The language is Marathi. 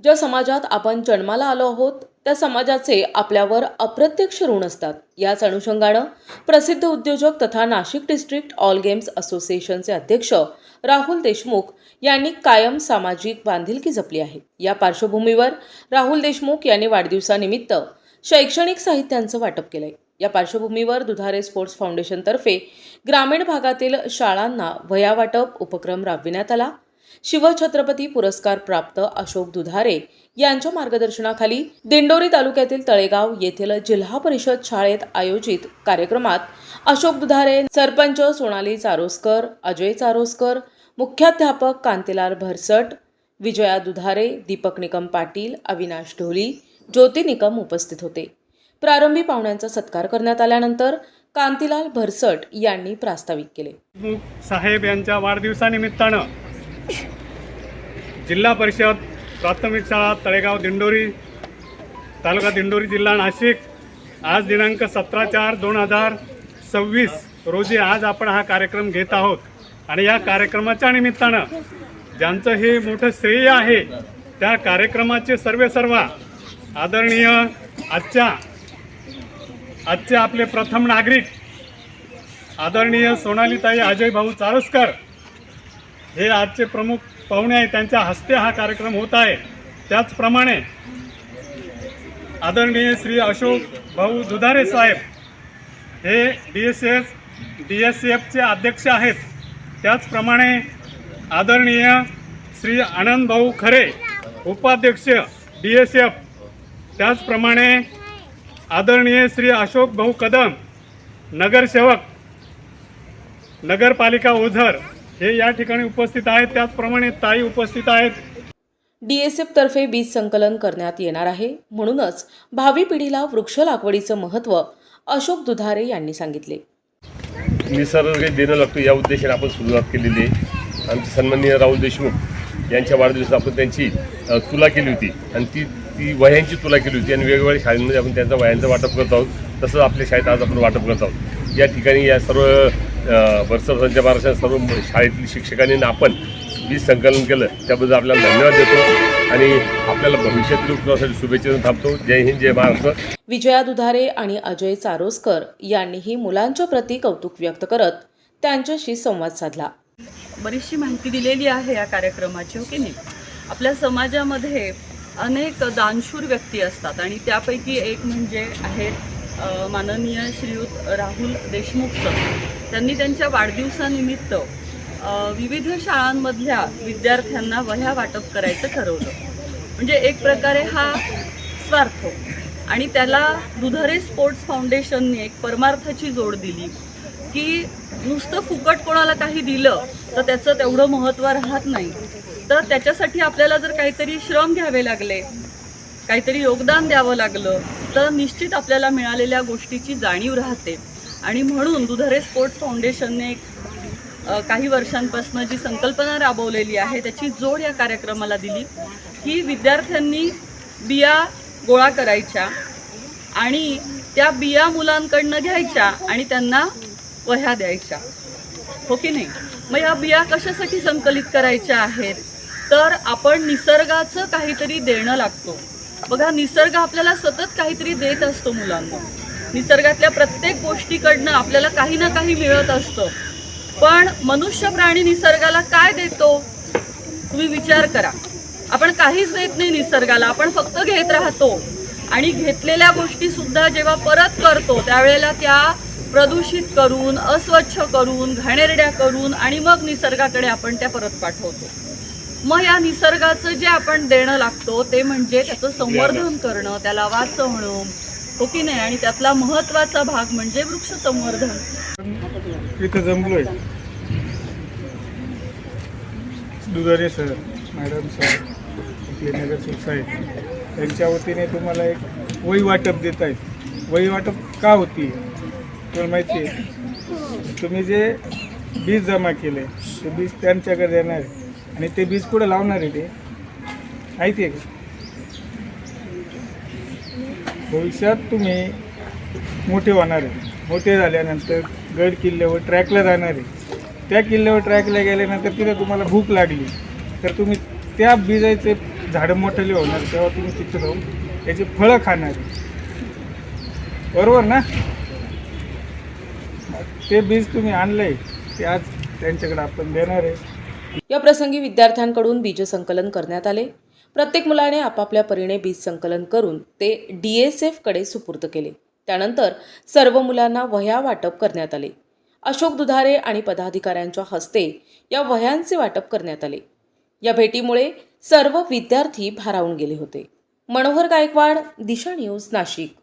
ज्या समाजात आपण जन्माला आलो आहोत त्या समाजाचे आपल्यावर अप्रत्यक्ष ऋण असतात. याच अनुषंगानं प्रसिद्ध उद्योजक तथा नाशिक डिस्ट्रिक्ट ऑल गेम्स असोसिएशनचे अध्यक्ष राहुल देशमुख यांनी कायम सामाजिक बांधिलकी जपली आहे. या पार्श्वभूमीवर राहुल देशमुख यांनी वाढदिवसानिमित्त शैक्षणिक साहित्यांचं वाटप केलंय. या पार्श्वभूमीवर दुधारे स्पोर्ट्स फाउंडेशनतर्फे ग्रामीण भागातील शाळांना वह्या वाटप उपक्रम राबविण्यात आला. शिवछत्रपती पुरस्कार प्राप्त अशोक दुधारे यांच्या मार्गदर्शनाखाली दिंडोरी तालुक्यातील तळेगाव येथील जिल्हा परिषद शाळेत आयोजित कार्यक्रमात अशोक दुधारे, सरपंच सोनाली चारोस्कर, अजय चारोस्कर, मुख्याध्यापक कांतीलाल भरसट, विजया दुधारे, दीपक निकम पाटील, अविनाश ढोली, ज्योती निकम उपस्थित होते. प्रारंभी पाहुण्यांचा सत्कार करण्यात आल्यानंतर कांतीलाल भरसट यांनी प्रास्ताविक केले. साहेब यांच्या वाढदिवसानिमित्तानं जिल्हा परिषद प्राथमिक शाळा तळेगाव दिंडोरी, तालुका दिंडोरी, जिल्हा नाशिक, आज दिनांक 17/4/2026 रोजी आज आपण हा कार्यक्रम घेत आहोत. आणि या कार्यक्रमाच्या निमित्तानं ज्यांचं हे मोठं श्रेय आहे त्या कार्यक्रमाचे सर्व आदरणीय आजचे आपले प्रथम नागरिक आदरणीय सोनालीताई अजय भाऊ चारोस्कर हे आजचे प्रमुख पाहुणे आहेत. त्यांच्या हस्ते हा कार्यक्रम होत आहे. त्याचप्रमाणे आदरणीय श्री अशोक भाऊ दुधारे साहेब हे DSCFचे अध्यक्ष आहेत. त्याचप्रमाणे आदरणीय श्री आनंद भाऊ खरे उपाध्यक्ष DSF, त्याचप्रमाणे आदरणीय श्री अशोक भाऊ कदम नगरसेवक नगरपालिका ओझर हे या ठिकाणी उपस्थित आहेत. त्याचप्रमाणे ताई उपस्थित आहेत. DSF तर्फे बीज संकलन करण्यात येणार आहे. म्हणूनच भावी पिढीला वृक्ष लागवडीचं महत्त्व अशोक दुधारे यांनी सांगितले. निसर्ग देणं लागतो या उद्देशाने आपण सुरुवात केलेली आहे. आमचे सन्माननीय राहुल देशमुख यांच्या वाढदिवसात आपण त्यांची तुला केली होती आणि ती वह्यांची तुला केली होती आणि वेगवेगळ्या शाळांमध्ये आपण त्यांचा वह्यांचं वाटप करत आहोत. तसंच आपल्या शाळेत आज आपण वाटप करत आहोत. या ठिकाणी या सर्व वर्षाच्या महाराष्ट्रात सर्व शाळेतील शिक्षकांनी आपण बीज संकलन केलं त्याबद्दल आपल्याला धन्यवाद देतो आणि आपल्याला भविष्यातील उपक्रमासाठी शुभेच्छा देऊन थांबतो. जय हिंद, जय महाराष्ट्र. विजया दुधारे आणि अजय चारोस्कर यांनीही मुलांच्या प्रती कौतुक व्यक्त करत त्यांच्याशी संवाद साधला. बरीचशी माहिती दिलेली आहे या कार्यक्रमाची, हो की नाही. आपल्या समाजामध्ये अनेक दानशूर व्यक्ती असतात आणि त्यापैकी एक म्हणजे आहेत माननीय श्रीयुत राहुल देशमुख सर. त्यांनी त्यांच्या वाढदिवसानिमित्त विविध शाळांमधल्या विद्यार्थ्यांना वह्या वाटप करायचं ठरवलं. म्हणजे एक प्रकारे हा स्वार्थ आणि त्याला दुधारे स्पोर्ट्स फाउंडेशनने एक परमार्थाची जोड दिली की नुसतं फुकट कोणाला काही दिलं तर त्याचं तेवढं महत्त्व राहत नाही. तर त्याच्यासाठी आपल्याला जर काहीतरी श्रम घ्यावे लागले, काहीतरी योगदान द्यावं लागलं तर निश्चित आपल्याला मिळालेल्या गोष्टीची जाणीव राहते. आणि म्हणून दुधारे स्पोर्ट्स फाउंडेशनने काही वर्षांपासून जी संकल्पना राबवलेली आहे त्याची जोड या कार्यक्रमाला दिली की विद्यार्थ्यांनी बिया गोळा करायच्या आणि त्या बिया मुलांकडनं घ्यायच्या आणि त्यांना वह्या द्यायच्या, हो की नाही. मग या बिया कशासाठी संकलित करायच्या आहेत तर आपण निसर्गाचं काहीतरी देणं लागतो. बघा, निसर्ग आपल्याला सतत काहीतरी देत असतो मुलांना. निसर्गातल्या प्रत्येक गोष्टीकडनं आपल्याला काही ना काही मिळत असतं. पण मनुष्य प्राणी निसर्गाला काय देतो तुम्ही विचार करा. आपण काहीच देत नाही निसर्गाला, आपण फक्त घेत राहतो. आणि घेतलेल्या गोष्टीसुद्धा जेव्हा परत करतो त्यावेळेला त्या प्रदूषित करून, अस्वच्छ करून, घाणेरड्या करून आणि मग निसर्गाकडे आपण त्या परत पाठवतो. मग या निसर्गाचं जे आपण देणं लागतो ते म्हणजे त्याचं संवर्धन करणं, त्याला वाचवणं, हो की नाही. आणि त्यातला महत्त्वाचा भाग म्हणजे वृक्ष संवर्धन. इथं जमलोय दुधारे सर, मॅडम सर, आपले नगरसेवक साहेब यांच्या वतीने तुम्हाला एक वही वाटप देत आहेत. वही वाटप का होती तुम्हाला माहिती आहे. तुम्ही जे बीज जमा केले ते बीज त्यांच्याकडे देणार आहे आणि ते बीज कुठं लावणार आहे ते माहिती आहे का. भविष्यात तुम्ही मोठे होणार आहे. मोठे झाल्यानंतर गड किल्ल्यावर ट्रॅकला जाणार आहे. त्या किल्ल्यावर ट्रॅकला गेल्यानंतर तिथे तुम्हाला भूक लागली तर तुम्ही त्या बीजाचे झाडं मोठे होणार तेव्हा तुम्ही तिथे जाऊन त्याची फळं खाणार. बरोबर ना? ते बीज तुम्ही आणलंय ते आज त्यांच्याकडे आपण देणार आहे. या प्रसंगी विद्यार्थ्यांकडून बीज संकलन करण्यात आले. प्रत्येक मुलाने आपापल्या परीने बीज संकलन करून ते DSF कडे सुपूर्द केले. त्यानंतर सर्व मुलांना वह्या वाटप करण्यात आले. अशोक दुधारे आणि पदाधिकाऱ्यांच्या हस्ते या वह्यांचे वाटप करण्यात आले. या भेटीमुळे सर्व विद्यार्थी भारावून गेले होते. मनोहर गायकवाड, दिशा न्यूज, नाशिक.